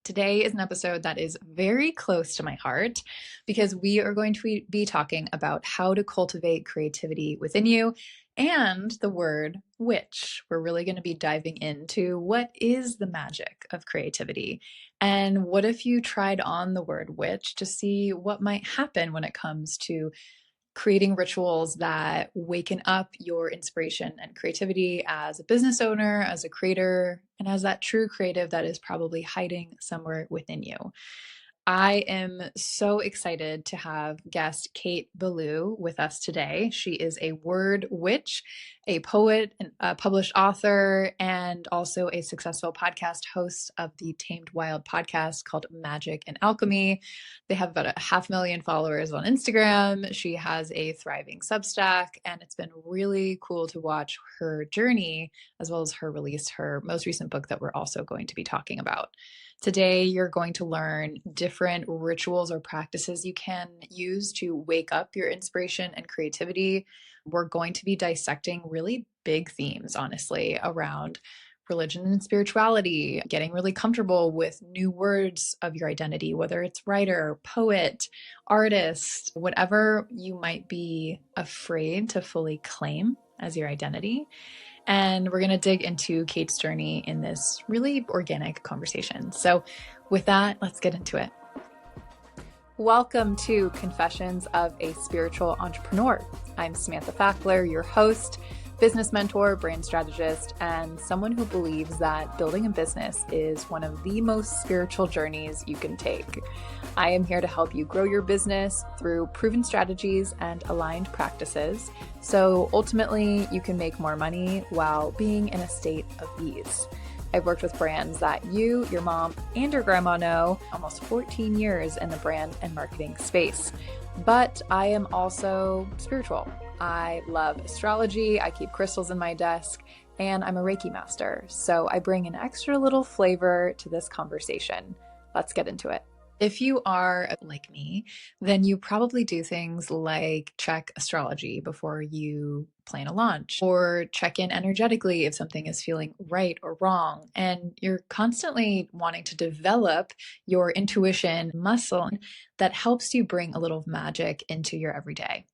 Today is an episode that is very close to my heart because we are going to be talking about how to cultivate creativity within you and the word witch. We're really going to be diving into what is the magic of creativity and what if you tried on the word witch to see what might happen when it comes to creating rituals that waken up your inspiration and creativity as a business owner, as a creator, and as that true creative that is probably hiding somewhere within you. I am so excited to have guest Kate Belew with us today. She is a word witch, a poet, a published author, and also a successful podcast host of the Tamed Wild podcast called Magic and Alchemy. They have about 500,000 followers on Instagram. She has a thriving Substack, and it's been really cool to watch her journey as well as her release her most recent book that we're also going to be talking about. Today, you're going to learn different rituals or practices you can use to wake up your inspiration and creativity. We're going to be dissecting really big themes, honestly, around religion and spirituality, getting really comfortable with new words of your identity, whether it's writer, poet, artist, whatever you might be afraid to fully claim as your identity. And we're going to dig into Kate's journey in this really organic conversation. So, with that, let's get into it. Welcome to Confessions of a Spiritual Entrepreneur. I'm Samantha Fackler, your host, business mentor, brand strategist, and someone who believes that building a business is one of the most spiritual journeys you can take. I am here to help you grow your business through proven strategies and aligned practices, so ultimately you can make more money while being in a state of ease. I've worked with brands that you, your mom, and your grandma know, almost 14 years in the brand and marketing space. But I am also spiritual. I love astrology, I keep crystals in my desk, and I'm a Reiki master. So I bring an extra little flavor to this conversation. Let's get into it. If you are like me, then you probably do things like check astrology before you plan a launch, or check in energetically if something is feeling right or wrong. And you're constantly wanting to develop your intuition muscle that helps you bring a little magic into your everyday.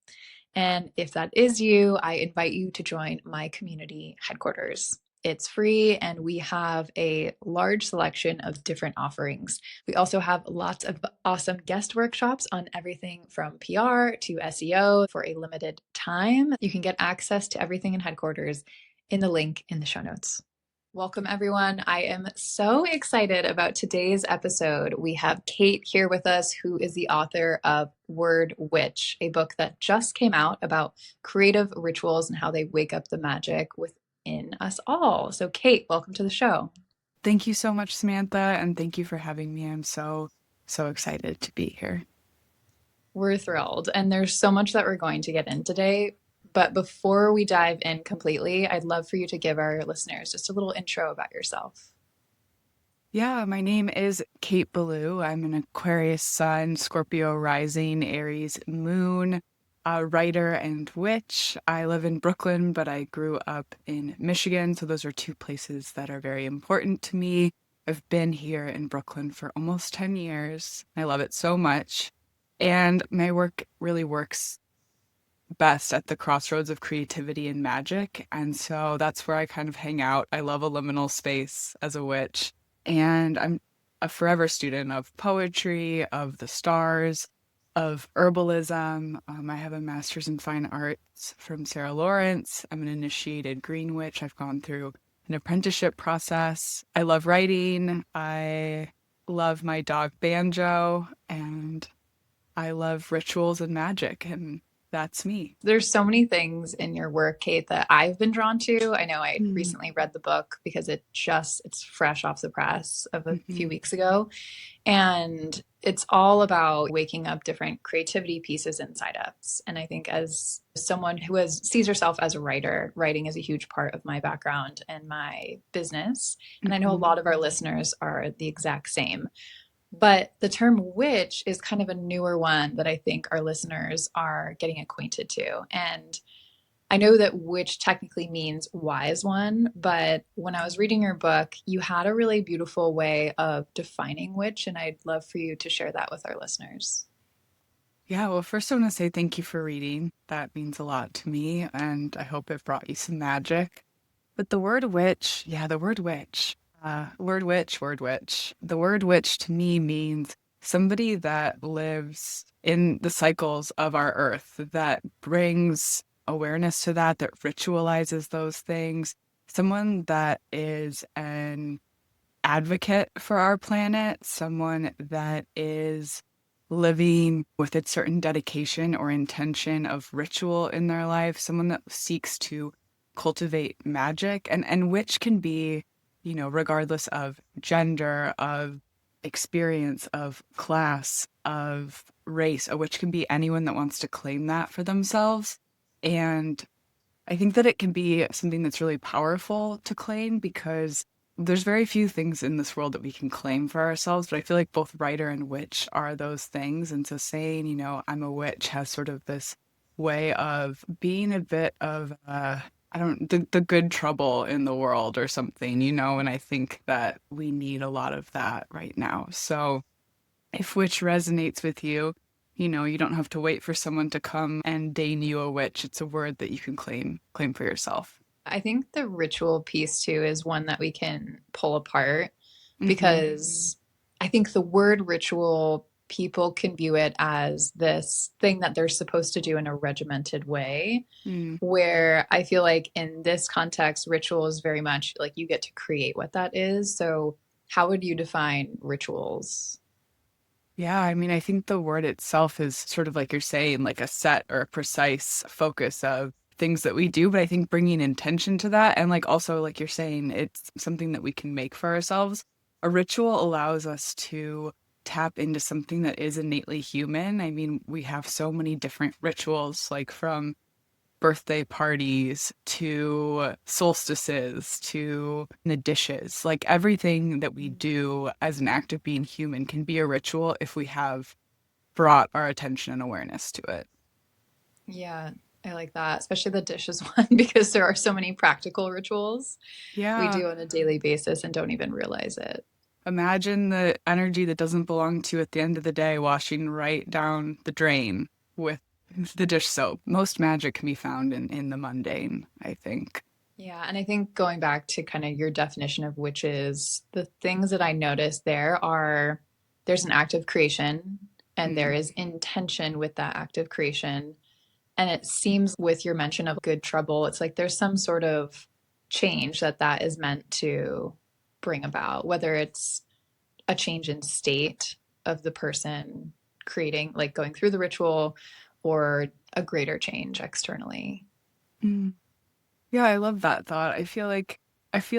And if that is you, I invite you to join my community headquarters. It's free, and we have a large selection of different offerings. We also have lots of awesome guest workshops on everything from PR to SEO for a limited time. You can get access to everything in headquarters in the link in the show notes. Welcome, everyone. I am so excited about today's episode. We have Kate here with us, who is the author of Word Witch, a book that just came out about creative rituals and how they wake up the magic within us all. So, Kate, welcome to the show. Thank you so much, Samantha, and thank you for having me. I'm so excited to be here. We're thrilled. And there's so much that we're going to get in today. But before we dive in completely, I'd love for you to give our listeners just a little intro about yourself. Yeah, my name is Kate Belew. I'm an Aquarius sun, Scorpio rising, Aries moon, a writer and witch. I live in Brooklyn, but I grew up in Michigan, so those are two places that are very important to me. I've been here in Brooklyn for almost 10 years. I love it so much. And my work really works best at the crossroads of creativity and magic. And so that's where I kind of hang out. I love a liminal space as a witch. And I'm a forever student of poetry, of the stars, of herbalism. I have a master's in fine arts from Sarah Lawrence. I'm an initiated green witch. I've gone through an apprenticeship process. I love writing. I love my dog Banjo. And I love rituals and magic. And that's me. There's so many things in your work, Kate, that I've been drawn to. I know I recently read the book because it's fresh off the press of a few weeks ago. And it's all about waking up different creativity pieces inside us. And I think as someone who sees herself as a writer, writing is a huge part of my background and my business. And I know a lot of our listeners are the exact same. But the term witch is kind of a newer one that I think our listeners are getting acquainted to. And I know that witch technically means wise one, but when I was reading your book, you had a really beautiful way of defining witch, and I'd love for you to share that with our listeners. Yeah, well, first I want to say thank you for reading. That means a lot to me, and I hope it brought you some magic. But the word witch, yeah, the word witch, word witch, word witch. The word witch to me means somebody that lives in the cycles of our earth, that brings awareness to that, that ritualizes those things. Someone that is an advocate for our planet, someone that is living with a certain dedication or intention of ritual in their life, someone that seeks to cultivate magic and which can be, regardless of gender, of experience, of class, of race, a witch can be anyone that wants to claim that for themselves. And I think that it can be something that's really powerful to claim because there's very few things in this world that we can claim for ourselves, but I feel like both writer and witch are those things. And so saying, I'm a witch has sort of this way of being a bit of, I don't, the good trouble in the world or something, and I think that we need a lot of that right now. So, if witch resonates with you, you don't have to wait for someone to come and deign you a witch. It's a word that you can claim for yourself. I think the ritual piece too is one that we can pull apart Mm-hmm. because I think the word ritual, people can view it as this thing that they're supposed to do in a regimented way. Mm. Where I feel like in this context, ritual is very much like you get to create what that is. So, how would you define rituals? Yeah, I mean, I think the word itself is sort of like you're saying, like a set or a precise focus of things that we do. But I think bringing intention to that, and like also, like you're saying, it's something that we can make for ourselves. A ritual allows us to tap into something that is innately human. I mean, we have so many different rituals, like from birthday parties to solstices to the dishes. Like everything that we do as an act of being human can be a ritual if we have brought our attention and awareness to it. Yeah, I like that, especially the dishes one, because there are so many practical rituals we Yeah. do on a daily basis and don't even realize it. Imagine the energy that doesn't belong to you at the end of the day washing right down the drain with the dish soap. Most magic can be found in the mundane, I think. Yeah, and I think going back to kind of your definition of witches, the things that I noticed there are there's an act of creation and there Mm. is intention with that act of creation. And it seems with your mention of good trouble, it's like there's some sort of change that that is meant to bring about, whether it's a change in state of the person creating, like going through the ritual, or a greater change externally. Mm. Yeah, I love that thought. I feel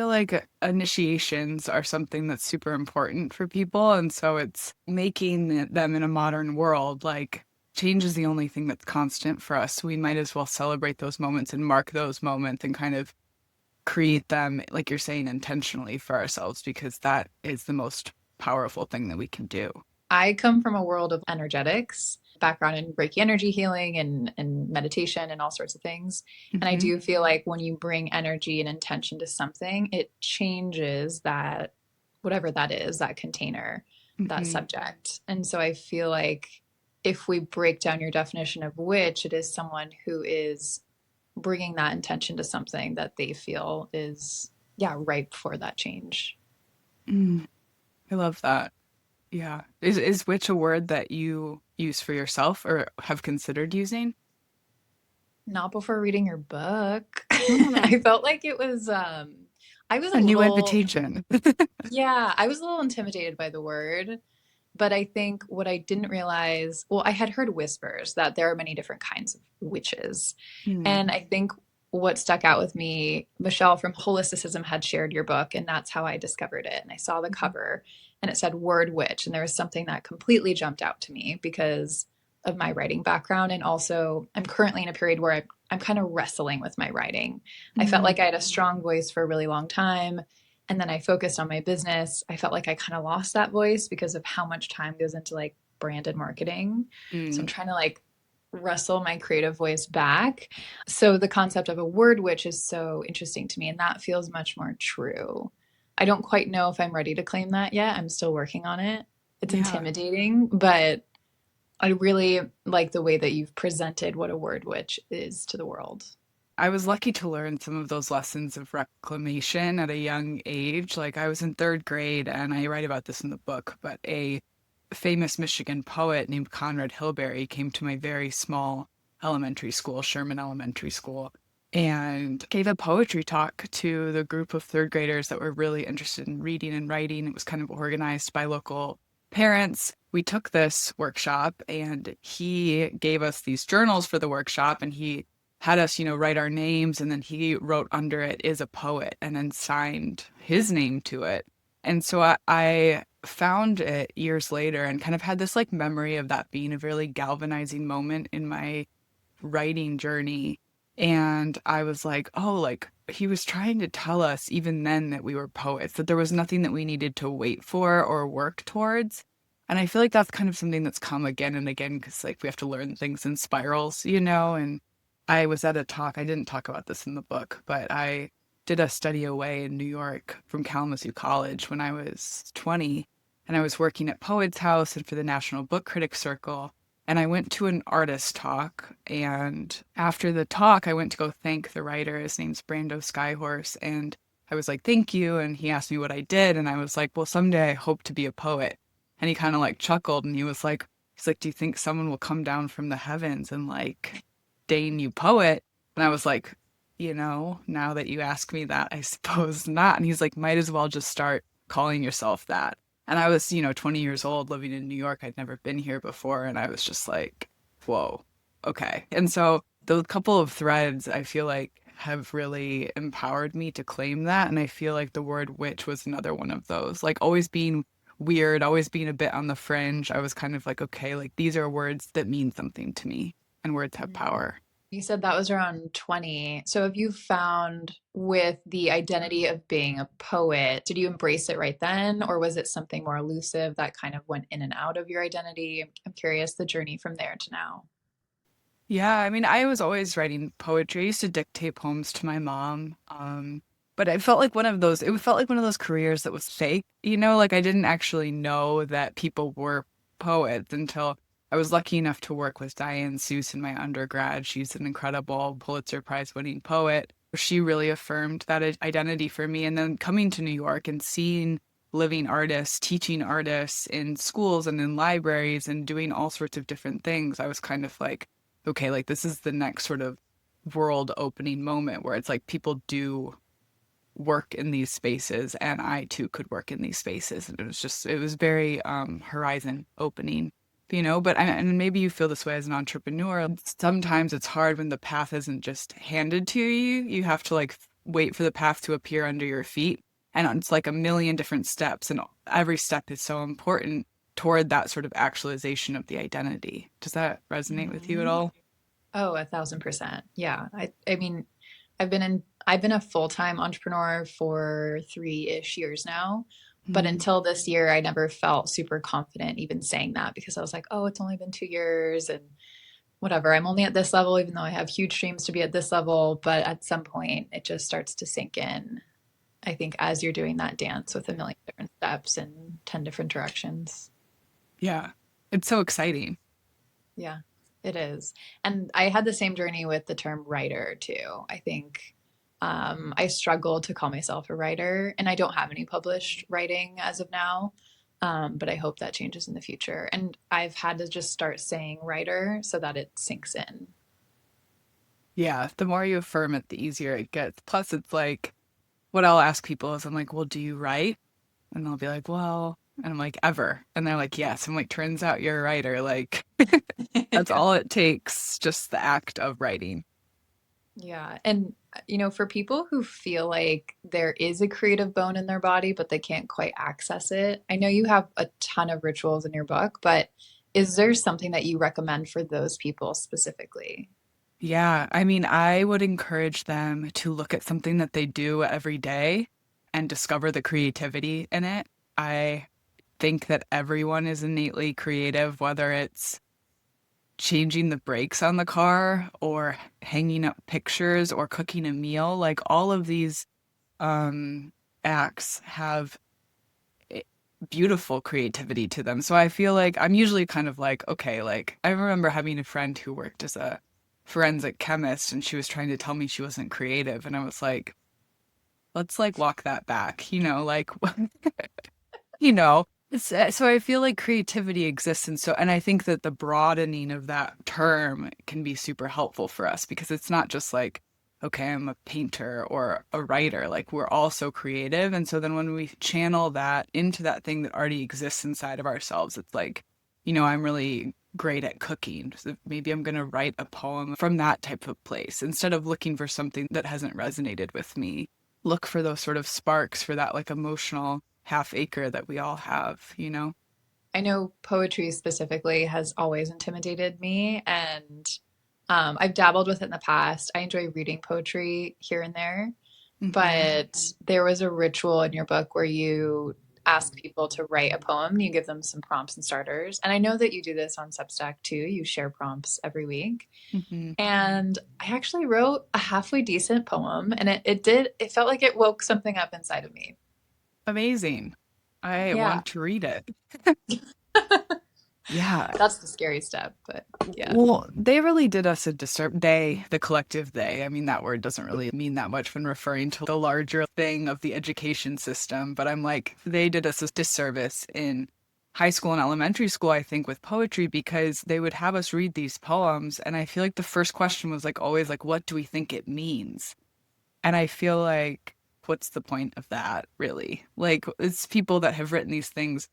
like initiations are something that's super important for people, and so it's making them in a modern world like change is the only thing that's constant for us. So we might as well celebrate those moments and mark those moments and kind of create them, like you're saying, intentionally for ourselves because that is the most powerful thing that we can do. I come from a world of energetics, background in Reiki energy healing and meditation and all sorts of things. And I Hmm. do feel like when you bring energy and intention to something, it changes that, whatever that is, that container, that Hmm. subject. And so I feel like if we break down your definition of witch, it is someone who is bringing that intention to something that they feel is, yeah, ripe for that change. Mm, I love that. Yeah. Is which a word that you use for yourself or have considered using? Not before reading your book. Mm. I felt like it was I was a A new little, invitation. yeah, I was a little intimidated by the word, but I think what I didn't realize, well, I had heard whispers that there are many different kinds of witches. Hmm. And I think what stuck out with me, Michelle from Holisticism had shared your book, and that's how I discovered it. And I saw the cover and it said word witch. And there was something that completely jumped out to me because of my writing background. And also, I'm currently in a period where I'm kind of wrestling with my writing. I felt Mm. like I had a strong voice for a really long time. And then I focused on my business. I felt like I kind of lost that voice because of how much time goes into like branded marketing. So I'm Mm. trying to like wrestle my creative voice back. So the concept of a word witch is so interesting to me, and that feels much more true. I don't quite know if I'm ready to claim that yet. I'm still working on it. It's Yeah. intimidating, but I really like the way that you've presented what a word witch is to the world. I was lucky to learn some of those lessons of reclamation at a young age. Like I was in third grade, and I write about this in the book, but a famous Michigan poet named Conrad Hilberry came to my very small elementary school, Sherman Elementary School, and gave a poetry talk to the group of third graders that were really interested in reading and writing. It was kind of organized by local parents. We took this workshop, and he gave us these journals for the workshop, and he had us, write our names, and then he wrote under it is a poet and then signed his name to it. And so I found it years later and kind of had this like memory of that being a really galvanizing moment in my writing journey. And I was like, oh, like he was trying to tell us even then that we were poets, that there was nothing that we needed to wait for or work towards. And I feel like that's kind of something that's come again and again because like we have to learn things in spirals, and I was at a talk, I didn't talk about this in the book, but I did a study away in New York from Kalamazoo College when I was 20, and I was working at Poets House and for the National Book Critics Circle. And I went to an artist talk, and after the talk, I went to go thank the writer. His name's Brando Skyhorse, and I was like, "Thank you." And he asked me what I did, and I was like, "Well, someday I hope to be a poet." And he kind of like chuckled, and he's like, "Do you think someone will come down from the heavens and like deign you poet?" And I was like, now that you ask me that, I suppose not. And he's like, might as well just start calling yourself that. And I was, 20 years old living in New York. I'd never been here before. And I was just like, whoa, okay. And so those couple of threads, I feel like have really empowered me to claim that. And I feel like the word witch was another one of those, like always being weird, always being a bit on the fringe. I was kind of like, okay, like these are words that mean something to me and words have power. You said that was around 20. So have you found with the identity of being a poet, did you embrace it right then, or was it something more elusive that kind of went in and out of your identity? I'm curious the journey from there to now. Yeah, I mean, I was always writing poetry. I used to dictate poems to my mom. But it felt like one of those careers that was fake, like I didn't actually know that people were poets until I was lucky enough to work with Diane Seuss in my undergrad. She's an incredible Pulitzer Prize winning poet. She really affirmed that identity for me. And then coming to New York and seeing living artists, teaching artists in schools and in libraries and doing all sorts of different things, I was kind of like, okay, like this is the next sort of world opening moment where it's like people do work in these spaces and I too could work in these spaces. And it was very horizon opening, but and maybe you feel this way as an entrepreneur. Sometimes it's hard when the path isn't just handed to you. You have to like wait for the path to appear under your feet. And it's like a million different steps, and every step is so important toward that sort of actualization of the identity. Does that resonate with you at Mhm. all? Oh, 1,000%. Yeah. I mean, I've been a full-time entrepreneur for 3-ish years now. But Mm. until this year, I never felt super confident even saying that because I was like, oh, it's only been 2 years and whatever. I'm only at this level, even though I have huge dreams to be at this level. But at some point, it just starts to sink in. I think as you're doing that dance with a million different steps and 10 different directions. Yeah. It's so exciting. Yeah, it is. And I had the same journey with the term writer too. I think I struggle to call myself a writer, and I don't have any published writing as of now. But I hope that changes in the future. And I've had to just start saying writer so that it sinks in. Yeah. The more you affirm it, the easier it gets. Plus, it's like what I'll ask people is I'm like, well, do you write? And they'll be like, well, and I'm like, ever. And they're like, yes. I'm like, turns out you're a writer. Like, that's all it takes, just the act of writing. Yeah. And, for people who feel like there is a creative bone in their body, but they can't quite access it, I know you have a ton of rituals in your book, but is there something that you recommend for those people specifically? Yeah. I mean, I would encourage them to look at something that they do every day and discover the creativity in it. I think that everyone is innately creative, whether it's changing the brakes on the car or hanging up pictures or cooking a meal. Like all of these um, acts have i- beautiful creativity to them. So I feel like I'm usually kind of like, okay, like I remember having a friend who worked as a forensic chemist and she was trying to tell me she wasn't creative. And I was like, let's like walk that back, like you know so I feel like creativity exists, and I think that the broadening of that term can be super helpful for us because it's not just like, okay, I'm a painter or a writer, like we're also creative. And so then when we channel that into that thing that already exists inside of ourselves, it's like, I'm really great at cooking, so maybe I'm going to write a poem from that type of place instead of looking for something that hasn't resonated with me. Look for those sort of sparks for that like emotional half acre that we all have. I know poetry specifically has always intimidated me, and I've dabbled with it in the past. I enjoy reading poetry here and there, Hmm. but there was a ritual in your book where you ask people to write a poem. You give them some prompts and starters. And I know that you do this on Substack too. You share prompts every week. Hmm. And I actually wrote a halfway decent poem, and it felt like it woke something up inside of me. Amazing. I Yeah. want to read it. Yeah. That's the scary step, but yeah. Well, they really did us a disservice. They, the collective they, I mean, that word doesn't really mean that much when referring to the larger thing of the education system. But I'm like, they did us a disservice in high school and elementary school, I think, with poetry because they would have us read these poems. And I feel like the first question was like always like, what do we think it means? And I feel like, what's the point of that, really? Like, it's people that have written these things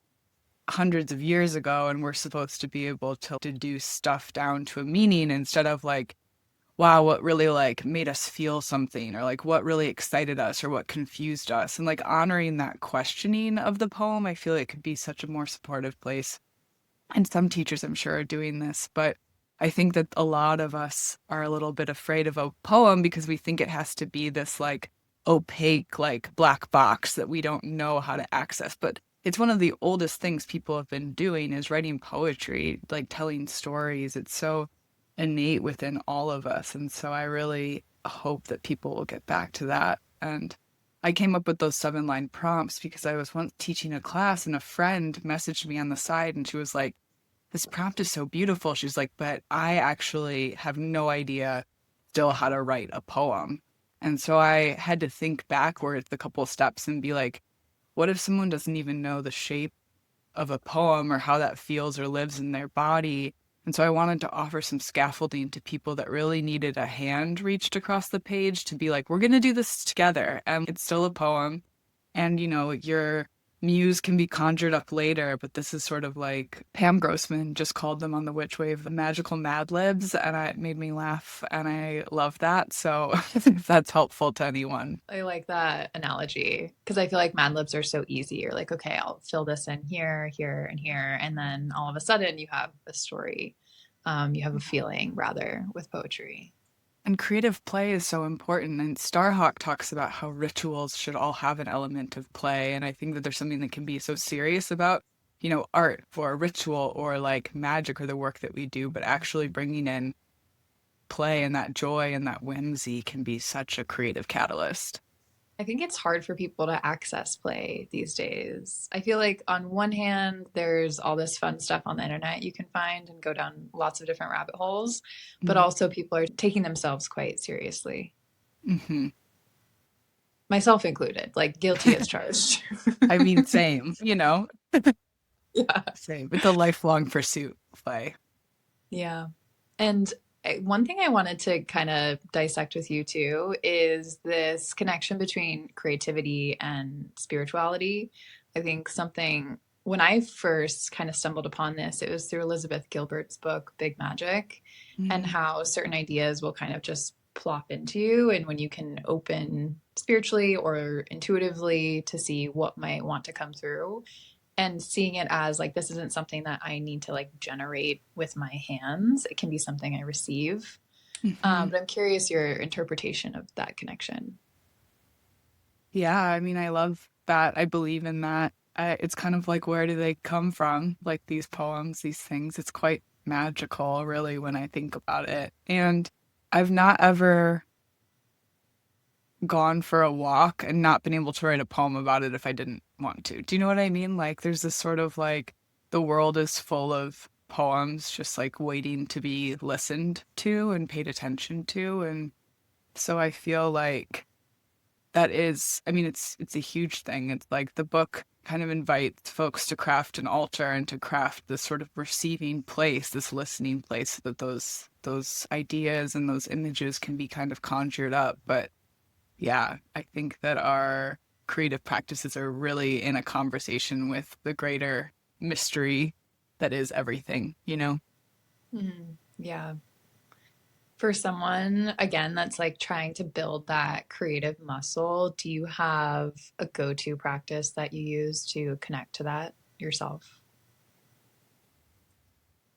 hundreds of years ago, and we're supposed to be able to deduce stuff down to a meaning instead of like, wow, what really like made us feel something, or like what really excited us, or what confused us. And like honoring that questioning of the poem, I feel it could be such a more supportive place. And some teachers, I'm sure, are doing this, but I think that a lot of us are a little bit afraid of a poem because we think it has to be this like opaque, like black box that we don't know how to access. But it's one of the oldest things people have been doing is writing poetry, like telling stories. It's so innate within all of us. And so I really hope that people will get back to that. And I came up with those 7-line prompts because I was once teaching a class and a friend messaged me on the side and she was like, this prompt is so beautiful. She's like, but I actually have no idea still how to write a poem. And so I had to think backwards a couple steps and be like, what if someone doesn't even know the shape of a poem or how that feels or lives in their body? And so I wanted to offer some scaffolding to people that really needed a hand reached across the page to be like, we're going to do this together. And it's still a poem. And, your muse can be conjured up later, but this is sort of like Pam Grossman just called them on the Witch Wave the magical Mad Libs, and it made me laugh, and I love that. So if that's helpful to anyone. I like that analogy because I feel like Mad Libs are so easy. You're like, okay, I'll fill this in here, here, and here. And then all of a sudden you have a story. You have a feeling rather with poetry. And creative play is so important. And Starhawk talks about how rituals should all have an element of play. And I think that there's something that can be so serious about, art or a ritual or like magic or the work that we do, but actually bringing in play and that joy and that whimsy can be such a creative catalyst. I think it's hard for people to access play these days. I feel like on one hand, there's all this fun stuff on the internet you can find and go down lots of different rabbit holes, but also people are taking themselves quite seriously, Mm-hmm. myself included, like guilty as charged. I mean, same, Yeah. same. It's a lifelong pursuit, play. Yeah. And one thing I wanted to kind of dissect with you too is this connection between creativity and spirituality. I think something when I first kind of stumbled upon this, it was through Elizabeth Gilbert's book, Big Magic, and Mm-hmm. how certain ideas will kind of just plop into you. And when you can open spiritually or intuitively to see what might want to come through, and seeing it as like this isn't something that I need to like generate with my hands. It can be something I receive. Mm-hmm. But I'm curious your interpretation of that connection. Yeah, I mean, I love that. I believe in that. It's kind of like, where do they come from? Like these poems, these things. It's quite magical, really, when I think about it. And I've not ever gone for a walk and not been able to write a poem about it if I didn't want to. Do you know what I mean? Like, there's this sort of like the world is full of poems just like waiting to be listened to and paid attention to. And so I feel like that is, I mean, it's a huge thing. It's like the book kind of invites folks to craft an altar and to craft this sort of receiving place, this listening place, so that those ideas and those images can be kind of conjured up. But yeah, I think that our creative practices are really in a conversation with the greater mystery that is everything, you know? Yeah. For someone, again, that's like trying to build that creative muscle, do you have a go-to practice that you use to connect to that yourself?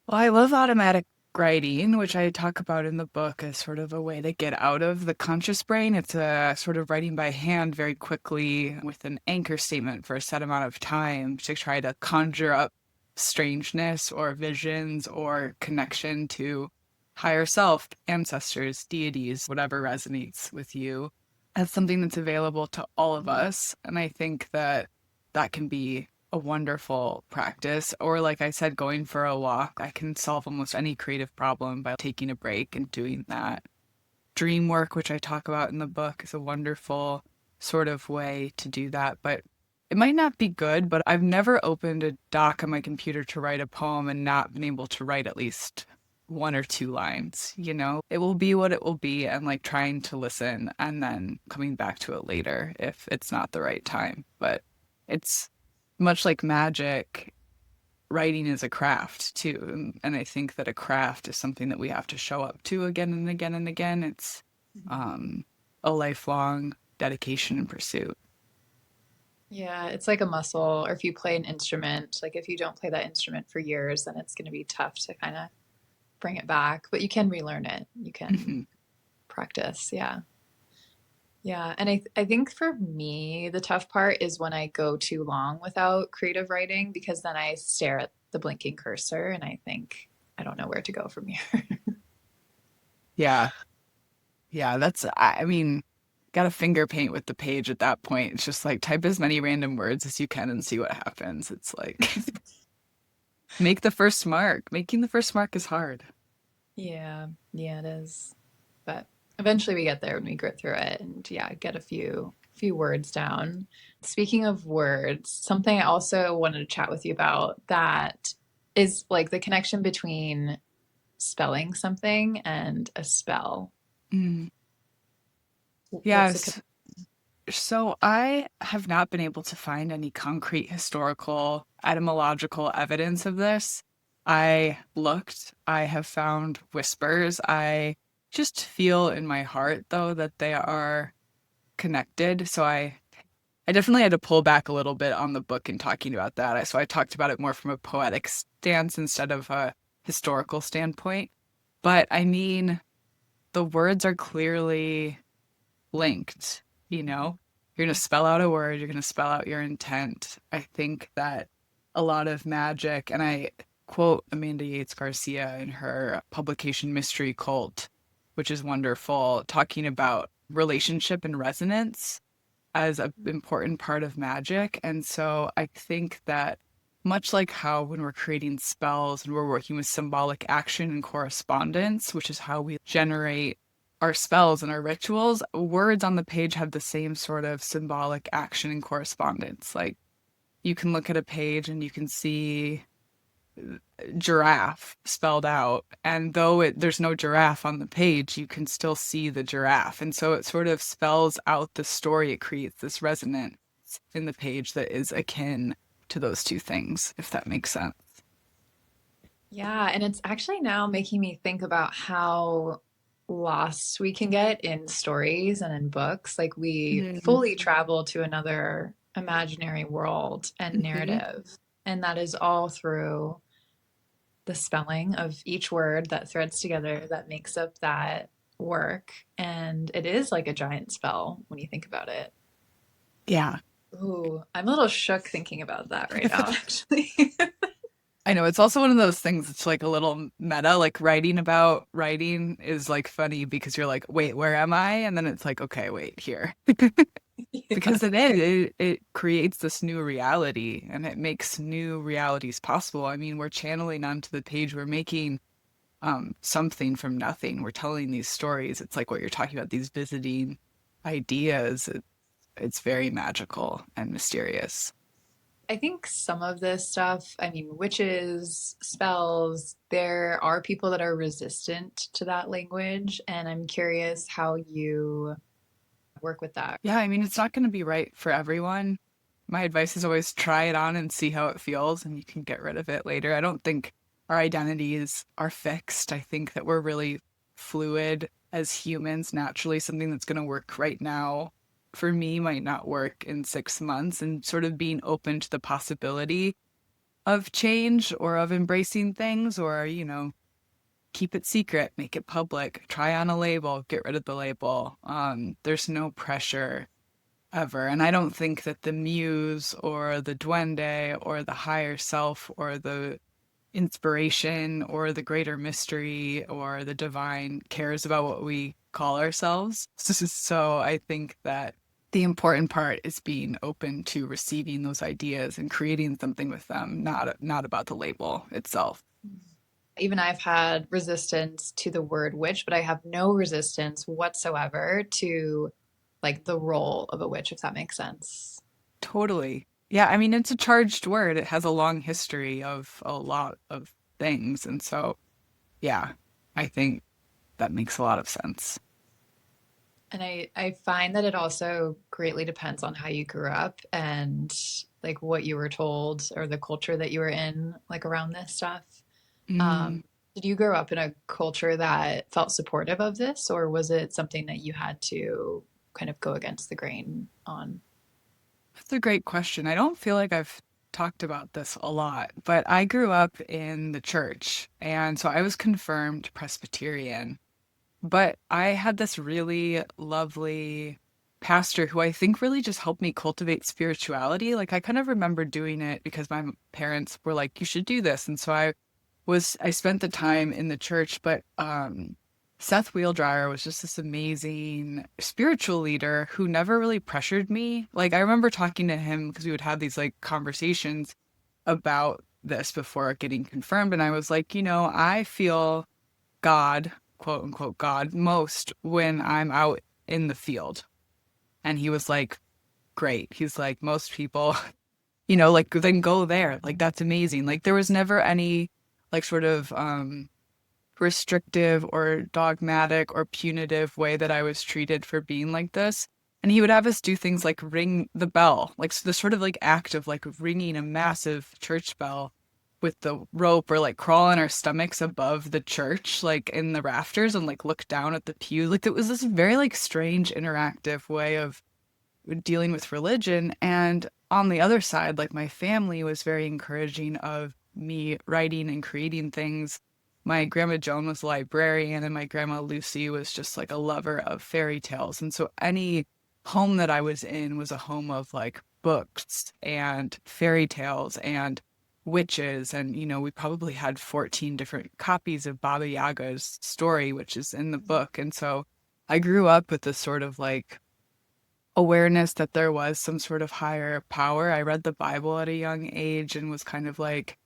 Well, I love automatic writing, which I talk about in the book as sort of a way to get out of the conscious brain. It's a sort of writing by hand very quickly with an anchor statement for a set amount of time to try to conjure up strangeness or visions or connection to higher self, ancestors, deities, whatever resonates with you. That's something that's available to all of us. And I think that that can be a wonderful practice. Or, like I said, going for a walk. I can solve almost any creative problem by taking a break and doing that. Dream work, which I talk about in the book, is a wonderful sort of way to do that. But it might not be good, but I've never opened a doc on my computer to write a poem and not been able to write at least one or two lines, you know? It will be what it will be, and like trying to listen and then coming back to it later if it's not the right time. But it's much like magic, writing is a craft too. And I think that a craft is something that we have to show up to again and again and again. It's um, a lifelong dedication and pursuit. Yeah, it's like a muscle, or if you play an instrument, like if you don't play that instrument for years, then it's going to be tough to kind of bring it back, but you can relearn it. You can Mhm. practice. Yeah. Yeah. And I think for me, the tough part is when I go too long without creative writing, because then I stare at the blinking cursor and I think, I don't know where to go from here. Yeah. Yeah. I mean, got to finger paint with the page at that point. It's just like type as many random words as you can and see what happens. It's like make the first mark. Making the first mark is hard. Yeah. Yeah, it is. But eventually we get there when we grit through it and yeah, get a few words down. Speaking of words, something I also wanted to chat with you about that is like the connection between spelling something and a spell. Mm. What's the Yes. So I have not been able to find any concrete historical etymological evidence of this. I looked, I have found whispers. I just feel in my heart though that they are connected. So I definitely had to pull back a little bit on the book in talking about that. So I talked about it more from a poetic stance instead of a historical standpoint. But I mean, the words are clearly linked, you know? You're going to spell out a word, you're going to spell out your intent. I think that a lot of magic, and I quote Amanda Yates Garcia in her publication Mystery Cult, which is wonderful, talking about relationship and resonance as an important part of magic. And so I think that much like how when we're creating spells and we're working with symbolic action and correspondence, which is how we generate our spells and our rituals, words on the page have the same sort of symbolic action and correspondence. Like you can look at a page and you can see giraffe spelled out. And though there's no giraffe on the page, you can still see the giraffe. And so it sort of spells out the story. It creates this resonance in the page that is akin to those two things, if that makes sense. Yeah, and it's actually now making me think about how lost we can get in stories and in books. Like we Mm-hmm. fully travel to another imaginary world and narrative, and that is all through the spelling of each word that threads together that makes up that work. And it is like a giant spell when you think about it. Yeah. Ooh, I'm a little shook thinking about that right now, actually. I know it's also one of those things. It's like a little meta, like writing about writing is like funny because you're like, wait, where am I? And then it's like, okay, wait, here. Yeah. Because it creates this new reality and it makes new realities possible. I mean, we're channeling onto the page, we're making something from nothing. We're telling these stories. It's like what you're talking about, these visiting ideas. It's very magical and mysterious. I think some of this stuff, I mean, witches, spells, there are people that are resistant to that language, and I'm curious how you work with that. Yeah, I mean, it's not going to be right for everyone. My advice is always try it on and see how it feels, and you can get rid of it later. I don't think our identities are fixed. I think that we're really fluid as humans, naturally. Something that's going to work right now for me might not work in 6 months, and sort of being open to the possibility of change or of embracing things or, keep it secret, make it public, try on a label, get rid of the label. There's no pressure ever. And I don't think that the muse or the duende or the higher self or the inspiration or the greater mystery or the divine cares about what we call ourselves. So I think that the important part is being open to receiving those ideas and creating something with them, not about the label itself. Even I've had resistance to the word witch, but I have no resistance whatsoever to like the role of a witch, if that makes sense. Totally. Yeah, I mean, it's a charged word. It has a long history of a lot of things. And so, yeah, I think that makes a lot of sense. And I find that it also greatly depends on how you grew up and like what you were told or the culture that you were in, like around this stuff. Mm, Did you grow up in a culture that felt supportive of this, or was it something that you had to kind of go against the grain on? that's a great question. I don't feel like I've talked about this a lot, but I grew up in the church. And so I was confirmed Presbyterian. But I had this really lovely pastor who I think really just helped me cultivate spirituality. Like I kind of remember doing it because my parents were like, you should do this. And so I spent the time in the church, but Seth Wheeldryer was just this amazing spiritual leader who never really pressured me. Like I remember talking to him because we would have these like conversations about this before getting confirmed. And I was like, I feel God, quote unquote God, most when I'm out in the field. And he was like, great. He's like, most people, like then go there. Like that's amazing. Like there was never any like sort of restrictive or dogmatic or punitive way that I was treated for being like this. And he would have us do things like ring the bell, like so the sort of like act of like ringing a massive church bell with the rope or like crawl on our stomachs above the church, like in the rafters and like look down at the pew. Like it was this very like strange interactive way of dealing with religion. And on the other side, like my family was very encouraging of me writing and creating things. My grandma Joan was a librarian, and my grandma Lucy was just like a lover of fairy tales. And so any home that I was in was a home of like books and fairy tales and witches. And, we probably had 14 different copies of Baba Yaga's story, which is in the book. And so I grew up with this sort of like awareness that there was some sort of higher power. I read the Bible at a young age and was kind of like,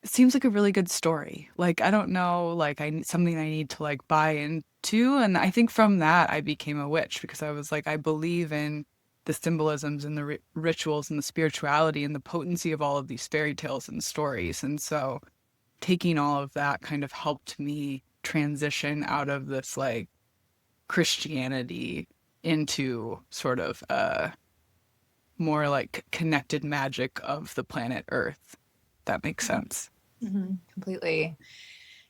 it seems like a really good story. Like, I don't know, like something I need to like buy into. And I think from that I became a witch because I was like, I believe in the symbolisms and the rituals and the spirituality and the potency of all of these fairy tales and stories. And so taking all of that kind of helped me transition out of this like Christianity into sort of more like connected magic of the planet Earth. That makes sense. Completely.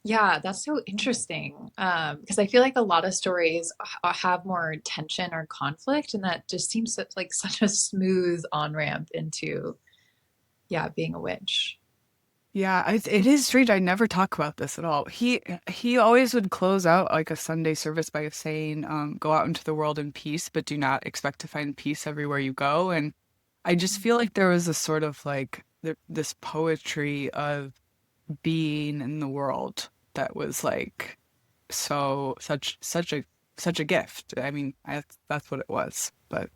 Yeah, that's so interesting. Because I feel like a lot of stories have more tension or conflict, and that just seems like such a smooth on ramp into, yeah, being a witch. Yeah, it is strange. I never talk about this at all. He always would close out like a Sunday service by saying, "Go out into the world in peace, but do not expect to find peace everywhere you go." And I just feel like there was a sort of like this poetry of being in the world that was like such a gift. I mean, that's what it was. But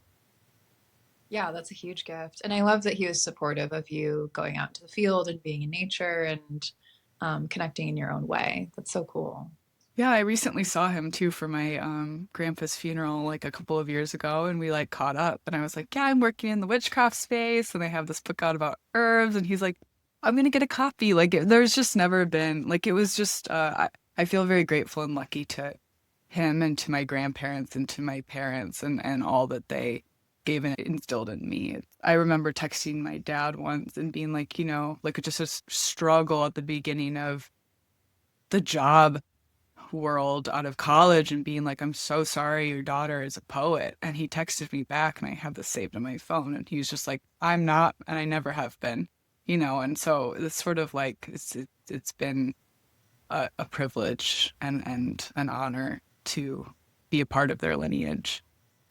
Yeah, that's a huge gift. And I love that he was supportive of you going out to the field and being in nature and connecting in your own way. That's so cool. yeah, I recently saw him too for my grandpa's funeral like a couple of years ago, and we like caught up. And I was like, "Yeah, I'm working in the witchcraft space, and they have this book out about herbs." And he's like, "I'm gonna get a copy." Like, there's just never been like it was just. I feel very grateful and lucky to him and to my grandparents and to my parents and all that they gave and instilled in me. I remember texting my dad once and being like, like just a struggle at the beginning of the job world out of college and being like, I'm so sorry your daughter is a poet. And he texted me back and I have this saved on my phone and he was just like, I'm not and I never have been, and so it's sort of like it's been a privilege and an honor to be a part of their lineage.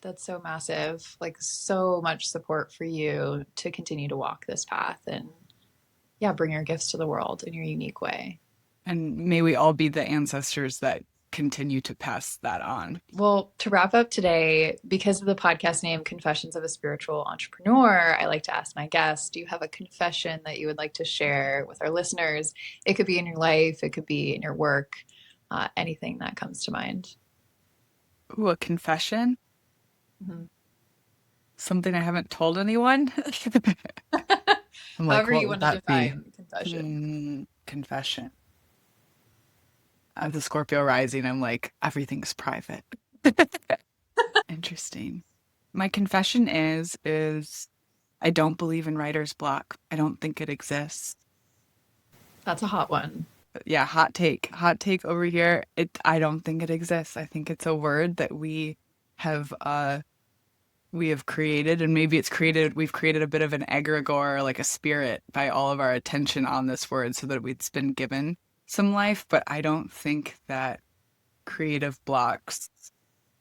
That's so massive. Like, so much support for you to continue to walk this path and, yeah, bring your gifts to the world in your unique way. And may we all be the ancestors that continue to pass that on. Well, to wrap up today, because of the podcast name Confessions of a Spiritual Entrepreneur, I like to ask my guests, do you have a confession that you would like to share with our listeners? It could be in your life, it could be in your work, anything that comes to mind. Ooh, a confession? Mhm. Something I haven't told anyone? I'm like, However, what you would want to that be? define confession. Confession. As a Scorpio rising, I'm like, everything's private. Interesting. My confession is I don't believe in writer's block. I don't think it exists. That's a hot one. Yeah, hot take. Hot take over here. I don't think it exists. I think it's a word that we have created, and maybe we've created a bit of an egregore, like a spirit, by all of our attention on this word so that it's been given some life, but I don't think that creative blocks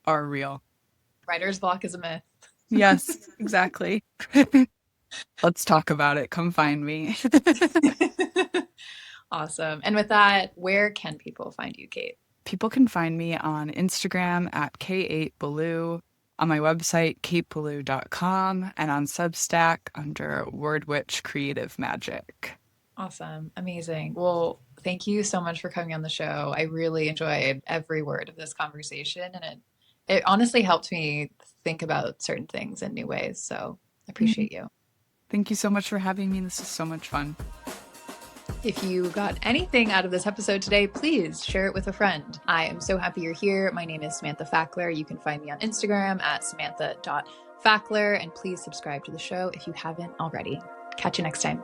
are real. Writer's block is a myth. Yes, exactly. Let's talk about it. Come find me. Awesome. And with that, where can people find you, Kate? People can find me on Instagram at K8Belew, on my website, katebelew.com, and on Substack under Word Witch Creative Magic. Awesome. Amazing. Well, thank you so much for coming on the show. I really enjoyed every word of this conversation and it honestly helped me think about certain things in new ways. So I Mm. appreciate you. Thank you so much for having me. This is so much fun. If you got anything out of this episode today, please share it with a friend. I am so happy you're here. My name is Samantha Fackler. You can find me on Instagram at samantha.fackler, and please subscribe to the show if you haven't already. Catch you next time.